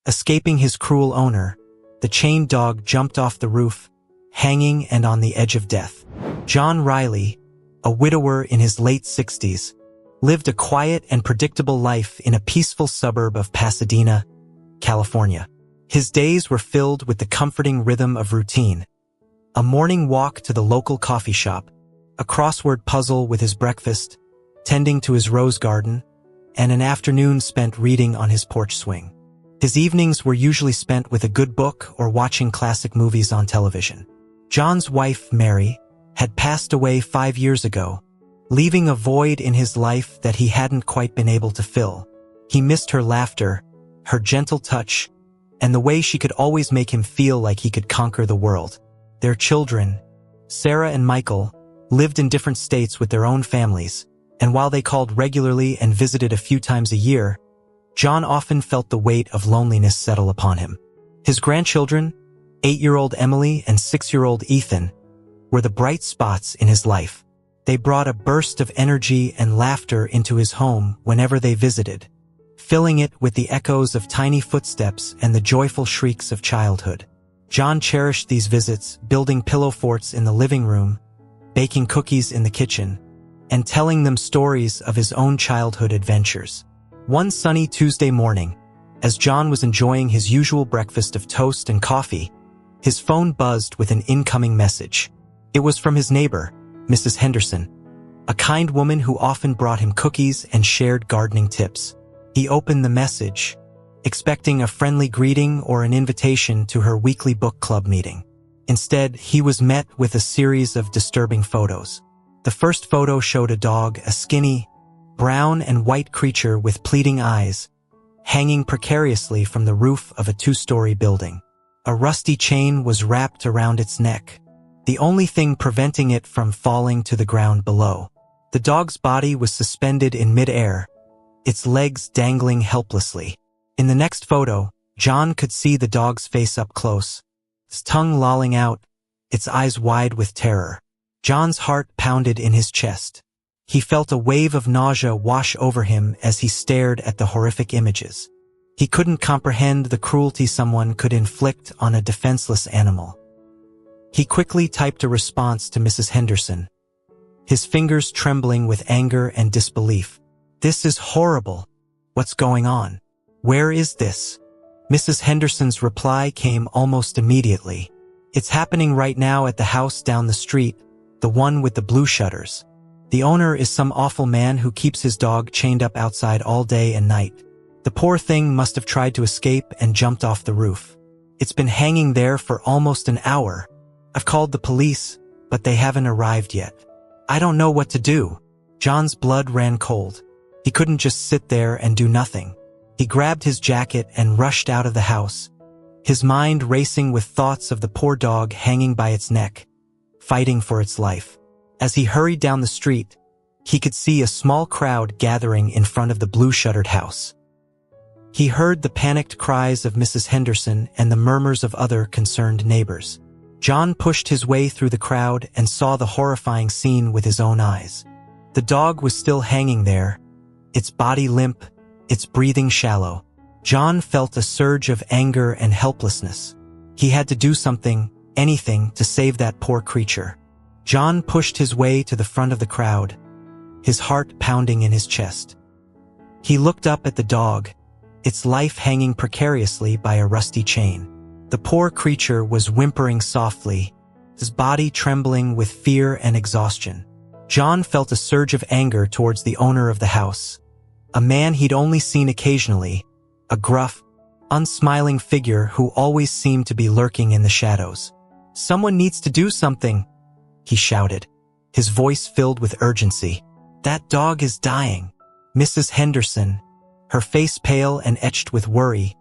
Escaping his cruel owner, the chained dog jumped off the roof, hanging and on the edge of death. John Riley, a widower in his late 60s, lived a quiet and predictable life in a peaceful suburb of Pasadena, California. His days were filled with the comforting rhythm of routine: a morning walk to the local coffee shop, a crossword puzzle with his breakfast, tending to his rose garden, and an afternoon spent reading on his porch swing. His evenings were usually spent with a good book or watching classic movies on television. John's wife, Mary, had passed away 5 years ago, leaving a void in his life that he hadn't quite been able to fill. He missed her laughter, her gentle touch, and the way she could always make him feel like he could conquer the world. Their children, Sarah and Michael, lived in different states with their own families, and while they called regularly and visited a few times a year, John often felt the weight of loneliness settle upon him. His grandchildren, 8-year-old Emily and 6-year-old Ethan, were the bright spots in his life. They brought a burst of energy and laughter into his home whenever they visited, filling it with the echoes of tiny footsteps and the joyful shrieks of childhood. John cherished these visits, building pillow forts in the living room, baking cookies in the kitchen, and telling them stories of his own childhood adventures. One sunny Tuesday morning, as John was enjoying his usual breakfast of toast and coffee, his phone buzzed with an incoming message. It was from his neighbor, Mrs. Henderson, a kind woman who often brought him cookies and shared gardening tips. He opened the message, expecting a friendly greeting or an invitation to her weekly book club meeting. Instead, he was met with a series of disturbing photos. The first photo showed a dog, a skinny, brown and white creature with pleading eyes, hanging precariously from the roof of a 2-story building. A rusty chain was wrapped around its neck, the only thing preventing it from falling to the ground below. The dog's body was suspended in mid-air, its legs dangling helplessly. In the next photo, John could see the dog's face up close, its tongue lolling out, its eyes wide with terror. John's heart pounded in his chest. He felt a wave of nausea wash over him as he stared at the horrific images. He couldn't comprehend the cruelty someone could inflict on a defenseless animal. He quickly typed a response to Mrs. Henderson, his fingers trembling with anger and disbelief. "This is horrible. What's going on? Where is this?" Mrs. Henderson's reply came almost immediately. "It's happening right now at the house down the street, the one with the blue shutters. The owner is some awful man who keeps his dog chained up outside all day and night. The poor thing must have tried to escape and jumped off the roof. It's been hanging there for almost an hour. I've called the police, but they haven't arrived yet. I don't know what to do." John's blood ran cold. He couldn't just sit there and do nothing. He grabbed his jacket and rushed out of the house, his mind racing with thoughts of the poor dog hanging by its neck, fighting for its life. As he hurried down the street, he could see a small crowd gathering in front of the blue-shuttered house. He heard the panicked cries of Mrs. Henderson and the murmurs of other concerned neighbors. John pushed his way through the crowd and saw the horrifying scene with his own eyes. The dog was still hanging there, its body limp, its breathing shallow. John felt a surge of anger and helplessness. He had to do something, anything, to save that poor creature. John pushed his way to the front of the crowd, his heart pounding in his chest. He looked up at the dog, its life hanging precariously by a rusty chain. The poor creature was whimpering softly, his body trembling with fear and exhaustion. John felt a surge of anger towards the owner of the house, a man he'd only seen occasionally, a gruff, unsmiling figure who always seemed to be lurking in the shadows. "Someone needs to do something," he shouted, his voice filled with urgency. "That dog is dying." Mrs. Henderson, her face pale and etched with worry,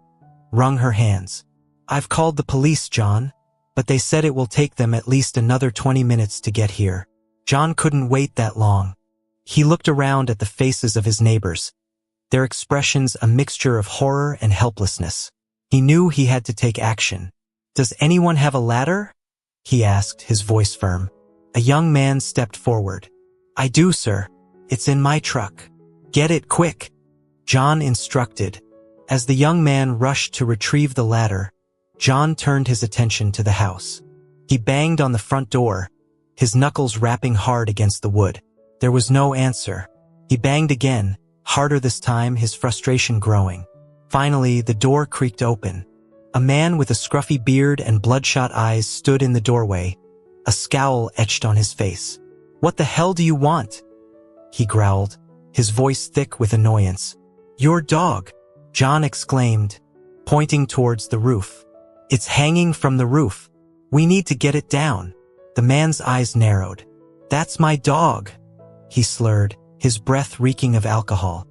wrung her hands. "I've called the police, John, but they said it will take them at least another 20 minutes to get here." John couldn't wait that long. He looked around at the faces of his neighbors, their expressions a mixture of horror and helplessness. He knew he had to take action. "Does anyone have a ladder?" he asked, his voice firm. A young man stepped forward. "I do, sir. It's in my truck. Get it quick," John instructed, As the young man rushed to retrieve the ladder, John turned his attention to the house. He banged on the front door, his knuckles rapping hard against the wood. There was no answer. He banged again, harder this time, his frustration growing. Finally, the door creaked open. A man with a scruffy beard and bloodshot eyes stood in the doorway, a scowl etched on his face. "What the hell do you want?" he growled, his voice thick with annoyance. "Your dog," John exclaimed, pointing towards the roof. "It's hanging from the roof. We need to get it down." The man's eyes narrowed. "That's my dog," he slurred, his breath reeking of alcohol.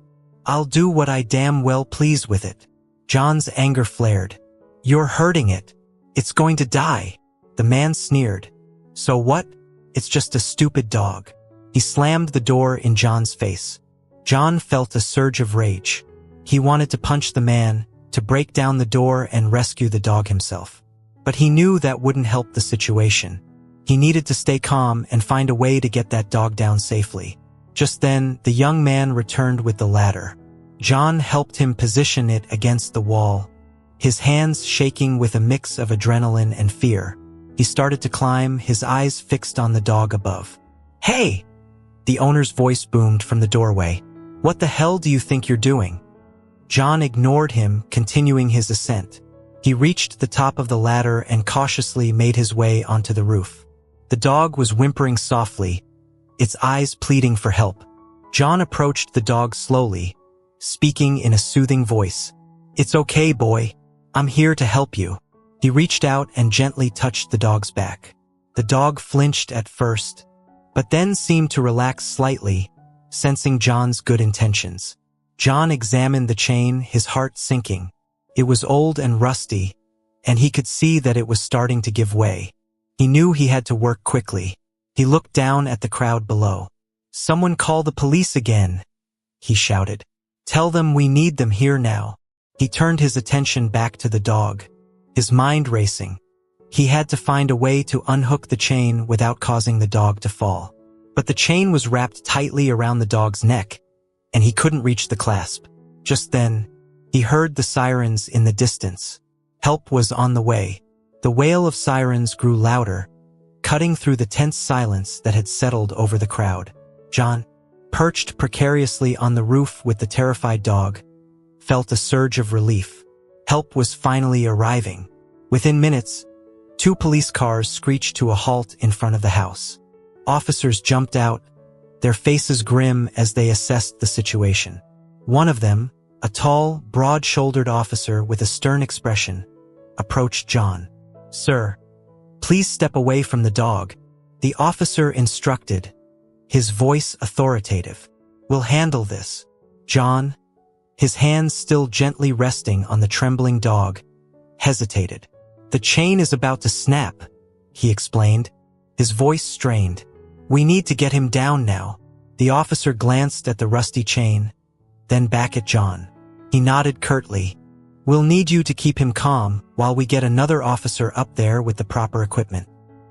"I'll do what I damn well please with it." John's anger flared. "You're hurting it. It's going to die." The man sneered. "So what? It's just a stupid dog." He slammed the door in John's face. John felt a surge of rage. He wanted to punch the man, to break down the door and rescue the dog himself. But he knew that wouldn't help the situation. He needed to stay calm and find a way to get that dog down safely. Just then, the young man returned with the ladder. John helped him position it against the wall, his hands shaking with a mix of adrenaline and fear. He started to climb, his eyes fixed on the dog above. "Hey!" The owner's voice boomed from the doorway. "What the hell do you think you're doing?" John ignored him, continuing his ascent. He reached the top of the ladder and cautiously made his way onto the roof. The dog was whimpering softly, its eyes pleading for help. John approached the dog slowly, speaking in a soothing voice. "It's okay, boy. I'm here to help you." He reached out and gently touched the dog's back. The dog flinched at first, but then seemed to relax slightly, sensing John's good intentions. John examined the chain, his heart sinking. It was old and rusty, and he could see that it was starting to give way. He knew he had to work quickly. He looked down at the crowd below. "Someone call the police again," he shouted. "Tell them we need them here now." He turned his attention back to the dog, his mind racing. He had to find a way to unhook the chain without causing the dog to fall. But the chain was wrapped tightly around the dog's neck, and he couldn't reach the clasp. Just then, he heard the sirens in the distance. Help was on the way. The wail of sirens grew louder, cutting through the tense silence that had settled over the crowd. John, perched precariously on the roof with the terrified dog, felt a surge of relief. Help was finally arriving. Within minutes, 2 police cars screeched to a halt in front of the house. Officers jumped out, their faces grim as they assessed the situation. One of them, a tall, broad-shouldered officer with a stern expression, approached John. "Sir, please step away from the dog," the officer instructed, his voice authoritative. "We'll handle this." John, his hands still gently resting on the trembling dog, hesitated. "The chain is about to snap," he explained, his voice strained. "We need to get him down now." The officer glanced at the rusty chain, then back at John. He nodded curtly. "We'll need you to keep him calm while we get another officer up there with the proper equipment."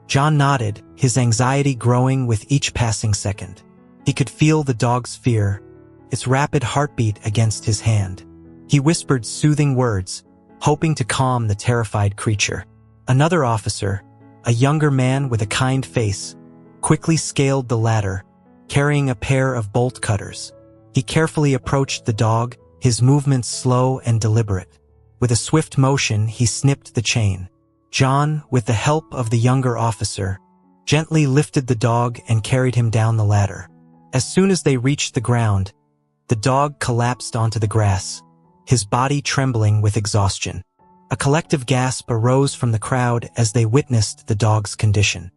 John nodded, his anxiety growing with each passing second. He could feel the dog's fear, its rapid heartbeat against his hand. He whispered soothing words, hoping to calm the terrified creature. Another officer, a younger man with a kind face, quickly scaled the ladder, carrying a pair of bolt cutters. He carefully approached the dog, his movements slow and deliberate. With a swift motion, he snipped the chain. John, with the help of the younger officer, gently lifted the dog and carried him down the ladder. As soon as they reached the ground, the dog collapsed onto the grass, his body trembling with exhaustion. A collective gasp arose from the crowd as they witnessed the dog's condition.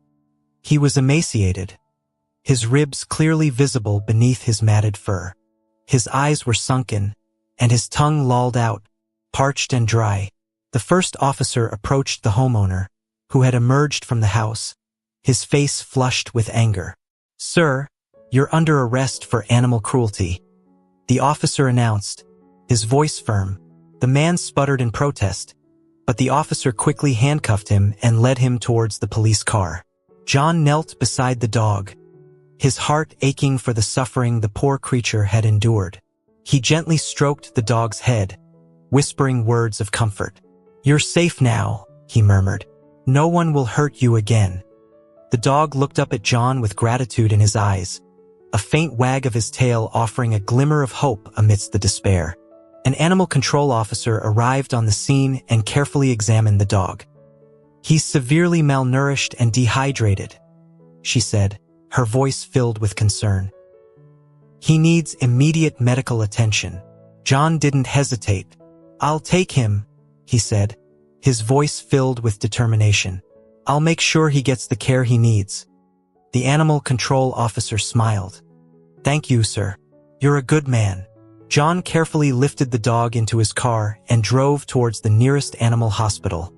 He was emaciated, his ribs clearly visible beneath his matted fur. His eyes were sunken, and his tongue lolled out, parched and dry. The first officer approached the homeowner, who had emerged from the house, his face flushed with anger. "Sir, you're under arrest for animal cruelty," the officer announced, his voice firm. The man sputtered in protest, but the officer quickly handcuffed him and led him towards the police car. John knelt beside the dog, his heart aching for the suffering the poor creature had endured. He gently stroked the dog's head, whispering words of comfort. "You're safe now," he murmured. "No one will hurt you again." The dog looked up at John with gratitude in his eyes, a faint wag of his tail offering a glimmer of hope amidst the despair. An animal control officer arrived on the scene and carefully examined the dog. "He's severely malnourished and dehydrated," she said, her voice filled with concern. "He needs immediate medical attention." John didn't hesitate. "I'll take him," he said, his voice filled with determination. "I'll make sure he gets the care he needs." The animal control officer smiled. "Thank you, sir. You're a good man." John carefully lifted the dog into his car and drove towards the nearest animal hospital.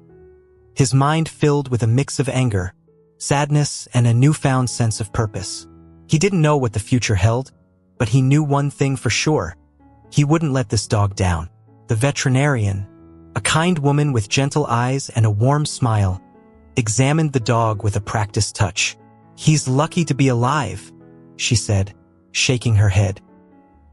His mind filled with a mix of anger, sadness, and a newfound sense of purpose. He didn't know what the future held, but he knew one thing for sure. He wouldn't let this dog down. The veterinarian, a kind woman with gentle eyes and a warm smile, examined the dog with a practiced touch. "He's lucky to be alive," she said, shaking her head.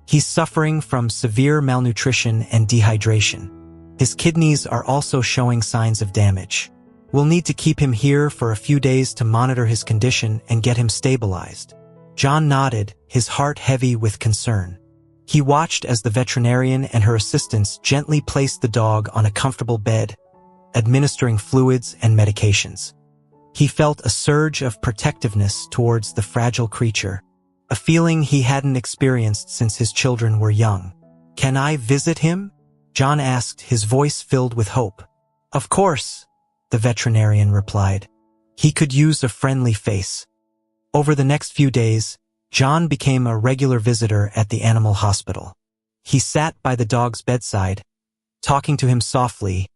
"He's suffering from severe malnutrition and dehydration. His kidneys are also showing signs of damage. We'll need to keep him here for a few days to monitor his condition and get him stabilized." John nodded, his heart heavy with concern. He watched as the veterinarian and her assistants gently placed the dog on a comfortable bed, administering fluids and medications. He felt a surge of protectiveness towards the fragile creature, a feeling he hadn't experienced since his children were young. "Can I visit him?" John asked, his voice filled with hope. "Of course," the veterinarian replied. He could use a friendly face. Over the next few days, John became a regular visitor at the animal hospital. He sat by the dog's bedside, talking to him softly,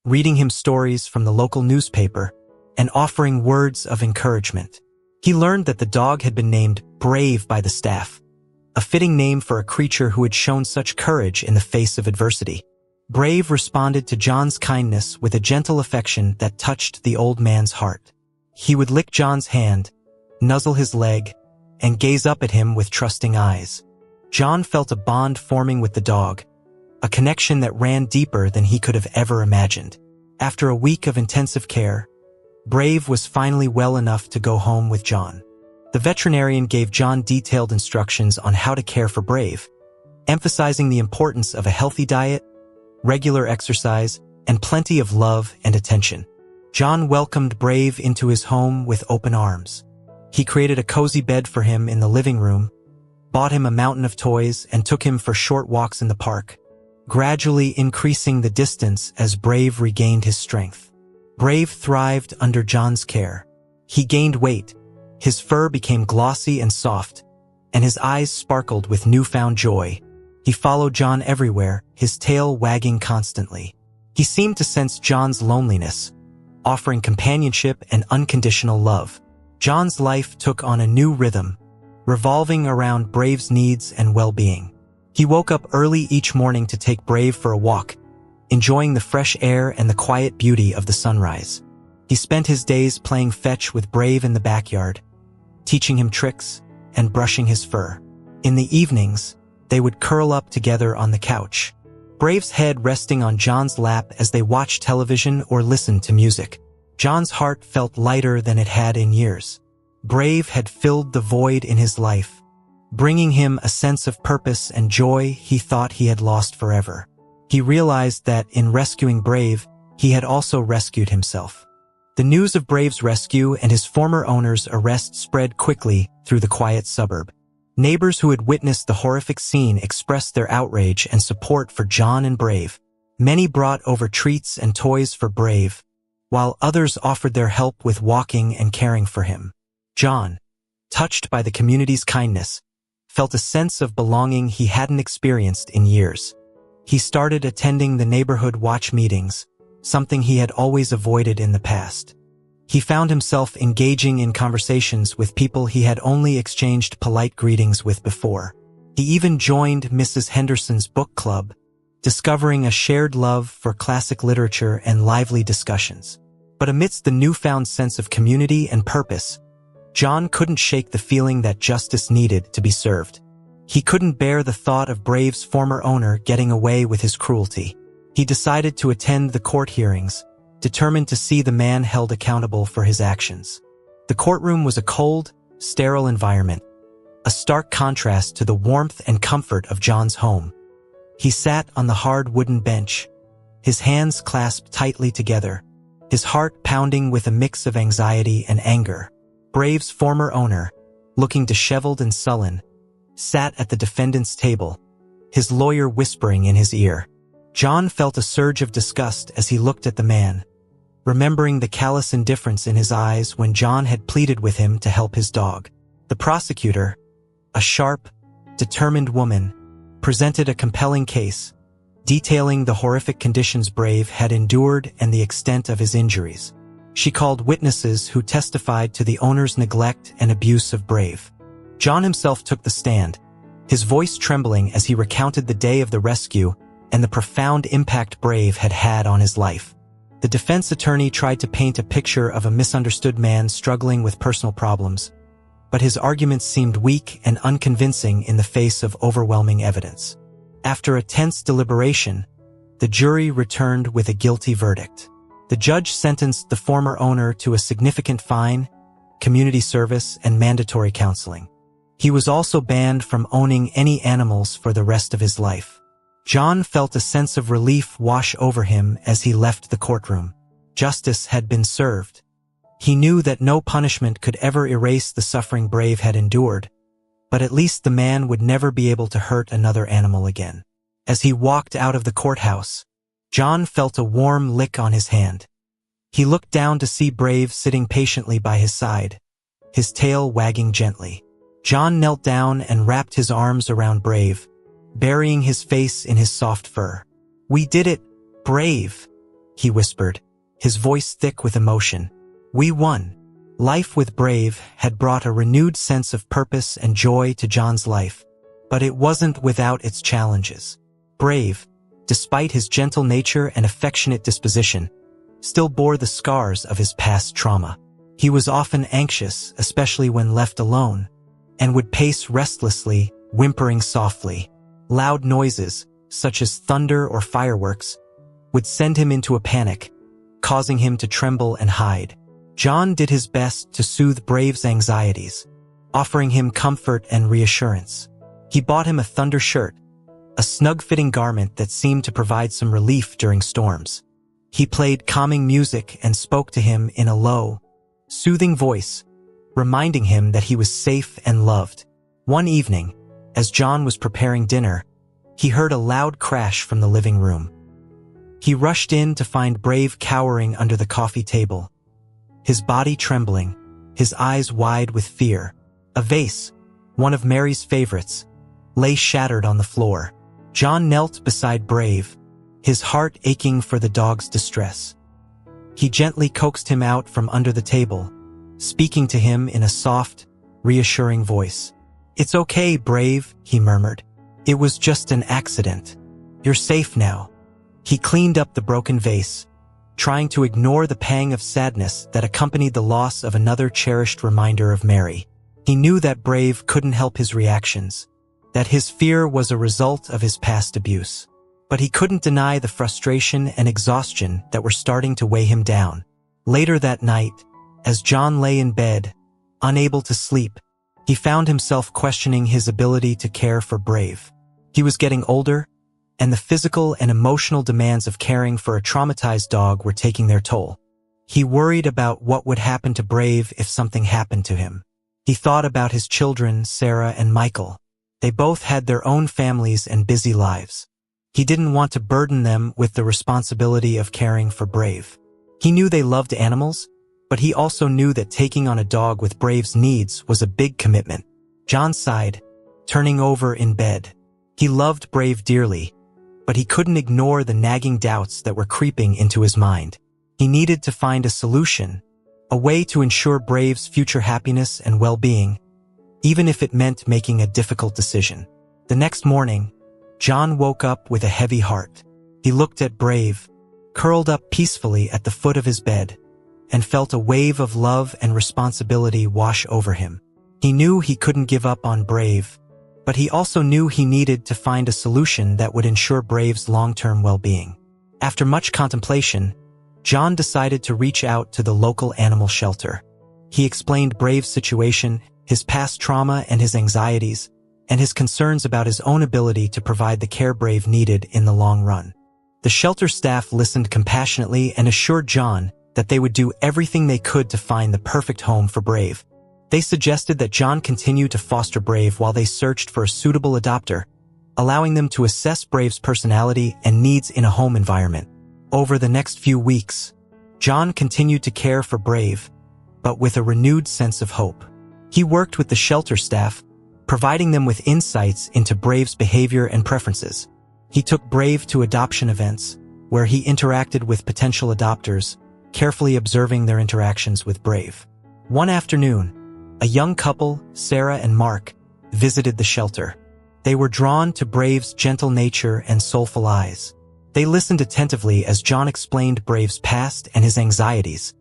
reading him stories from the local newspaper, and offering words of encouragement. He learned that the dog had been named Brave by the staff, a fitting name for a creature who had shown such courage in the face of adversity. Brave responded to John's kindness with a gentle affection that touched the old man's heart. He would lick John's hand, nuzzle his leg, and gaze up at him with trusting eyes. John felt a bond forming with the dog, a connection that ran deeper than he could have ever imagined. After a week of intensive care, Brave was finally well enough to go home with John. The veterinarian gave John detailed instructions on how to care for Brave, emphasizing the importance of a healthy diet, regular exercise, and plenty of love and attention. John welcomed Brave into his home with open arms. He created a cozy bed for him in the living room, bought him a mountain of toys, and took him for short walks in the park, gradually increasing the distance as Brave regained his strength. Brave thrived under John's care. He gained weight, his fur became glossy and soft, and his eyes sparkled with newfound joy. He followed John everywhere, his tail wagging constantly. He seemed to sense John's loneliness, offering companionship and unconditional love. John's life took on a new rhythm, revolving around Brave's needs and well-being. He woke up early each morning to take Brave for a walk, enjoying the fresh air and the quiet beauty of the sunrise. He spent his days playing fetch with Brave in the backyard, teaching him tricks and brushing his fur. In the evenings, they would curl up together on the couch, Brave's head resting on John's lap as they watched television or listened to music. John's heart felt lighter than it had in years. Brave had filled the void in his life, bringing him a sense of purpose and joy he thought he had lost forever. He realized that in rescuing Brave, he had also rescued himself. The news of Brave's rescue and his former owner's arrest spread quickly through the quiet suburb. Neighbors who had witnessed the horrific scene expressed their outrage and support for John and Brave. Many brought over treats and toys for Brave, while others offered their help with walking and caring for him. John, touched by the community's kindness, felt a sense of belonging he hadn't experienced in years. He started attending the neighborhood watch meetings, something he had always avoided in the past. He found himself engaging in conversations with people he had only exchanged polite greetings with before. He even joined Mrs. Henderson's book club, discovering a shared love for classic literature and lively discussions. But amidst the newfound sense of community and purpose, John couldn't shake the feeling that justice needed to be served. He couldn't bear the thought of Brave's former owner getting away with his cruelty. He decided to attend the court hearings, determined to see the man held accountable for his actions. The courtroom was a cold, sterile environment, a stark contrast to the warmth and comfort of John's home. He sat on the hard wooden bench, his hands clasped tightly together, his heart pounding with a mix of anxiety and anger. Brave's former owner, looking disheveled and sullen, sat at the defendant's table, his lawyer whispering in his ear. John felt a surge of disgust as he looked at the man, remembering the callous indifference in his eyes when John had pleaded with him to help his dog. The prosecutor, a sharp, determined woman, presented a compelling case, detailing the horrific conditions Brave had endured and the extent of his injuries. She called witnesses who testified to the owner's neglect and abuse of Brave. John himself took the stand, his voice trembling as he recounted the day of the rescue and the profound impact Brave had had on his life. The defense attorney tried to paint a picture of a misunderstood man struggling with personal problems, but his arguments seemed weak and unconvincing in the face of overwhelming evidence. After a tense deliberation, the jury returned with a guilty verdict. The judge sentenced the former owner to a significant fine, community service, and mandatory counseling. He was also banned from owning any animals for the rest of his life. John felt a sense of relief wash over him as he left the courtroom. Justice had been served. He knew that no punishment could ever erase the suffering Brave had endured, but at least the man would never be able to hurt another animal again. As he walked out of the courthouse, John felt a warm lick on his hand. He looked down to see Brave sitting patiently by his side, his tail wagging gently. John knelt down and wrapped his arms around Brave, burying his face in his soft fur. "We did it, Brave," he whispered, his voice thick with emotion. "We won." Life with Brave had brought a renewed sense of purpose and joy to John's life, but it wasn't without its challenges. Brave, despite his gentle nature and affectionate disposition, still bore the scars of his past trauma. He was often anxious, especially when left alone, and would pace restlessly, whimpering softly. Loud noises, such as thunder or fireworks, would send him into a panic, causing him to tremble and hide. John did his best to soothe Brave's anxieties, offering him comfort and reassurance. He bought him a thunder shirt, a snug-fitting garment that seemed to provide some relief during storms. He played calming music and spoke to him in a low, soothing voice, reminding him that he was safe and loved. One evening, as John was preparing dinner, he heard a loud crash from the living room. He rushed in to find Brave cowering under the coffee table, his body trembling, his eyes wide with fear. A vase, one of Mary's favorites, lay shattered on the floor. John knelt beside Brave, his heart aching for the dog's distress. He gently coaxed him out from under the table, speaking to him in a soft, reassuring voice. "It's okay, Brave," he murmured. "It was just an accident. You're safe now." He cleaned up the broken vase, trying to ignore the pang of sadness that accompanied the loss of another cherished reminder of Mary. He knew that Brave couldn't help his reactions, that his fear was a result of his past abuse. But he couldn't deny the frustration and exhaustion that were starting to weigh him down. Later that night, as John lay in bed, unable to sleep, he found himself questioning his ability to care for Brave. He was getting older, and the physical and emotional demands of caring for a traumatized dog were taking their toll. He worried about what would happen to Brave if something happened to him. He thought about his children, Sarah and Michael. They both had their own families and busy lives. He didn't want to burden them with the responsibility of caring for Brave. He knew they loved animals, but he also knew that taking on a dog with Brave's needs was a big commitment. John sighed, turning over in bed. He loved Brave dearly, but he couldn't ignore the nagging doubts that were creeping into his mind. He needed to find a solution, a way to ensure Brave's future happiness and well-being, even if it meant making a difficult decision. The next morning, John woke up with a heavy heart. He looked at Brave, curled up peacefully at the foot of his bed, and felt a wave of love and responsibility wash over him. He knew he couldn't give up on Brave, but he also knew he needed to find a solution that would ensure Brave's long-term well-being. After much contemplation, John decided to reach out to the local animal shelter. He explained Brave's situation, his past trauma and his anxieties, and his concerns about his own ability to provide the care Brave needed in the long run. The shelter staff listened compassionately and assured John that they would do everything they could to find the perfect home for Brave. They suggested that John continue to foster Brave while they searched for a suitable adopter, allowing them to assess Brave's personality and needs in a home environment. Over the next few weeks, John continued to care for Brave, but with a renewed sense of hope. He worked with the shelter staff, providing them with insights into Brave's behavior and preferences. He took Brave to adoption events, where he interacted with potential adopters, carefully observing their interactions with Brave. One afternoon, a young couple, Sarah and Mark, visited the shelter. They were drawn to Brave's gentle nature and soulful eyes. They listened attentively as John explained Brave's past and his anxieties,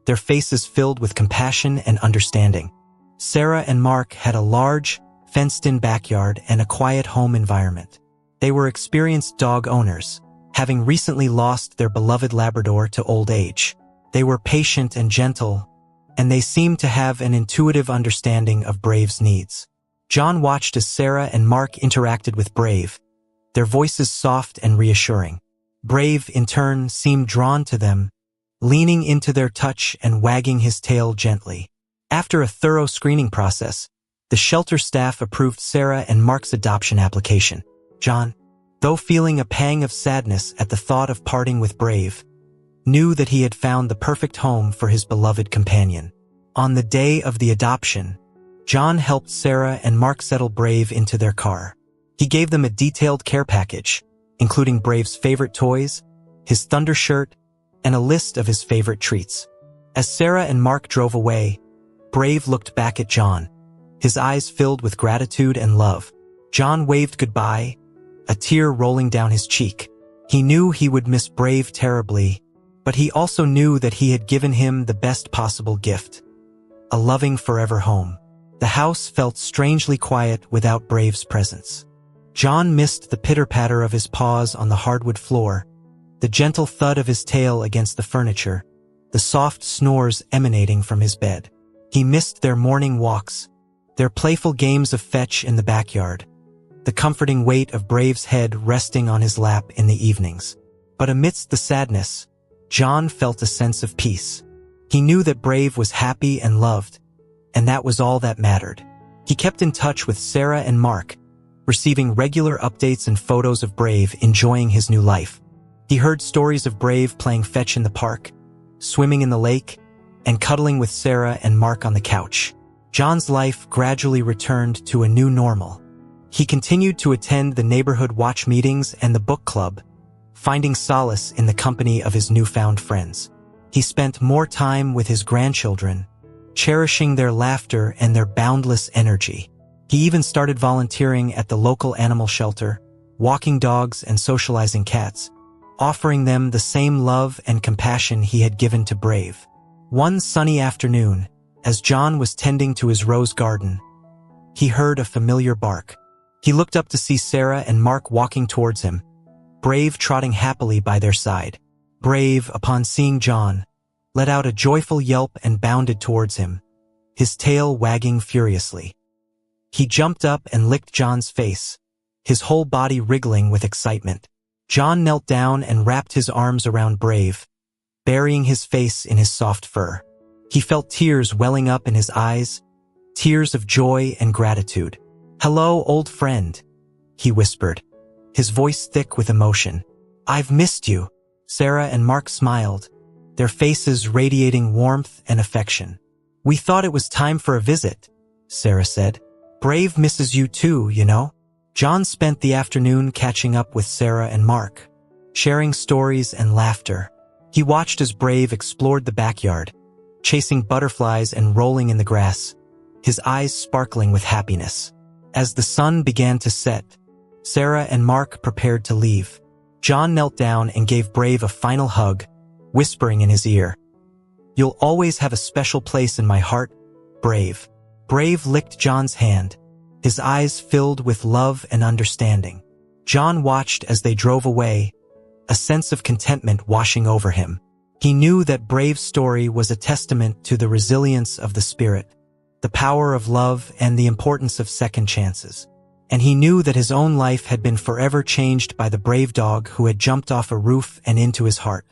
their faces filled with compassion and understanding. Sarah and Mark had a large, fenced-in backyard and a quiet home environment. They were experienced dog owners, having recently lost their beloved Labrador to old age. They were patient and gentle, and they seemed to have an intuitive understanding of Brave's needs. John watched as Sarah and Mark interacted with Brave, their voices soft and reassuring. Brave, in turn, seemed drawn to them, leaning into their touch and wagging his tail gently. After a thorough screening process, the shelter staff approved Sarah and Mark's adoption application. John, though feeling a pang of sadness at the thought of parting with Brave, knew that he had found the perfect home for his beloved companion. On the day of the adoption, John helped Sarah and Mark settle Brave into their car. He gave them a detailed care package, including Brave's favorite toys, his thunder shirt, and a list of his favorite treats. As Sarah and Mark drove away, Brave looked back at John, his eyes filled with gratitude and love. John waved goodbye, a tear rolling down his cheek. He knew he would miss Brave terribly, but he also knew that he had given him the best possible gift, a loving forever home. The house felt strangely quiet without Brave's presence. John missed the pitter-patter of his paws on the hardwood floor, the gentle thud of his tail against the furniture, the soft snores emanating from his bed. He missed their morning walks, their playful games of fetch in the backyard, the comforting weight of Brave's head resting on his lap in the evenings. But amidst the sadness, John felt a sense of peace. He knew that Brave was happy and loved, and that was all that mattered. He kept in touch with Sarah and Mark, receiving regular updates and photos of Brave enjoying his new life. He heard stories of Brave playing fetch in the park, swimming in the lake, and cuddling with Sarah and Mark on the couch. John's life gradually returned to a new normal. He continued to attend the neighborhood watch meetings and the book club, finding solace in the company of his newfound friends. He spent more time with his grandchildren, cherishing their laughter and their boundless energy. He even started volunteering at the local animal shelter, walking dogs and socializing cats, offering them the same love and compassion he had given to Brave. One sunny afternoon, as John was tending to his rose garden, he heard a familiar bark. He looked up to see Sarah and Mark walking towards him, Brave trotting happily by their side. Brave, upon seeing John, let out a joyful yelp and bounded towards him, his tail wagging furiously. He jumped up and licked John's face, his whole body wriggling with excitement. John knelt down and wrapped his arms around Brave, burying his face in his soft fur. He felt tears welling up in his eyes, tears of joy and gratitude. "Hello, old friend," he whispered, his voice thick with emotion. "I've missed you." Sarah and Mark smiled, their faces radiating warmth and affection. "We thought it was time for a visit," Sarah said. "Brave misses you too, you know." John spent the afternoon catching up with Sarah and Mark, sharing stories and laughter. He watched as Brave explored the backyard, chasing butterflies and rolling in the grass, his eyes sparkling with happiness. As the sun began to set, Sarah and Mark prepared to leave. John knelt down and gave Brave a final hug, whispering in his ear, "You'll always have a special place in my heart, Brave." Brave licked John's hand, his eyes filled with love and understanding. John watched as they drove away, a sense of contentment washing over him. He knew that Brave's story was a testament to the resilience of the spirit, the power of love, and the importance of second chances. And he knew that his own life had been forever changed by the brave dog who had jumped off a roof and into his heart.